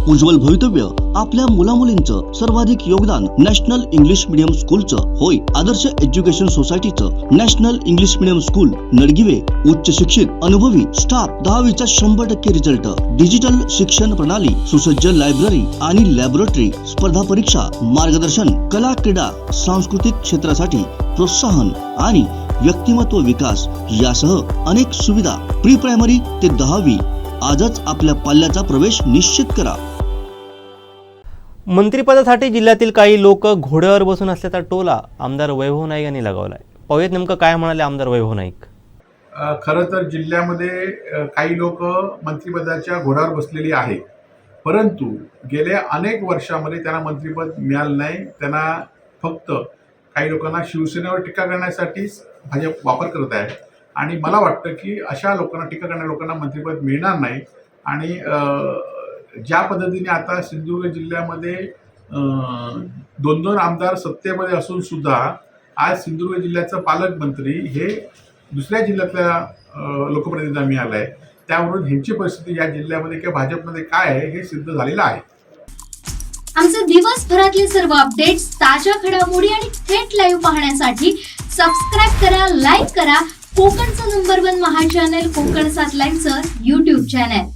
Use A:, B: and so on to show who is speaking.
A: उज्ज्वल भवितव्य आपल्या मुलामुलींचं सर्वाधिक योगदान नॅशनल इंग्लिश मीडियम स्कूलचं होय। आदर्श एज्युकेशन सोसायटीचं national English medium school Nadgive उच्च शिक्षित अनुभवी स्टाफ 10वीचा 100% रिझल्ट, डिजिटल शिक्षण प्रणाली, सुसज्ज लायब्ररी आणि लॅबोरेटरी, स्पर्धा परीक्षा मार्गदर्शन, कला क्रीडा सांस्कृतिक क्षेत्रासाठी प्रोत्साहन आणि व्यक्तिमत्व विकास यासह अनेक सुविधा। प्री प्रायमरी ते 10वी आजच आपल्या पाल्याचा प्रवेश निश्चित करा।
B: मंत्रिपदासाठी जिल्ह्यातील काही लोक घोड्यावर बसून असल्याचा टोला आमदार वैभव नाईक यांनी लगावलाय। पाहूयात नेमकं काय म्हणाले आमदार वैभव नाईक।
C: खरं तर जिल्ह्यामध्ये काही लोक मंत्रिपदाच्या घोड्यावर बसलेली आहेत, परंतु गेल्या अनेक वर्षामध्ये त्यांना मंत्रिपद मिळालं नाही। त्यांना फक्त काही लोकांना शिवसेनेवर टीका करण्यासाठीच भाजप वापर करत आहे आणि मला वाटतं की अशा लोकांना, टीका करणाऱ्या लोकांना मंत्रिपद मिळणार नाही। आणि ज्या पद्धतीने आता सिंधुदुर्ग जिल्ह्यामध्ये 2-2 आमदार सत्तेमध्ये असून सुद्धा आज सिंधुदुर्ग जिल्ह्याचा पालकमंत्री हे दुसऱ्या जिल्ह्यातल्या लोकप्रतिनिधींना मिळाला आहे, त्यावरून ह्यांची परिस्थिती या जिल्ह्यामध्ये किंवा भाजपमध्ये काय आहे हे सिद्ध झालेलं आहे।
D: आमचे दिवसभरातले सर्व अपडेट्स, ताज्या घडामोडी आणि थेट लाईव्ह पाहण्यासाठी सबस्क्राईब करा, लाईक करा कोकणचं नंबर 1 महा चॅनल कोकण 7 लाईव्हचं YouTube चॅनल।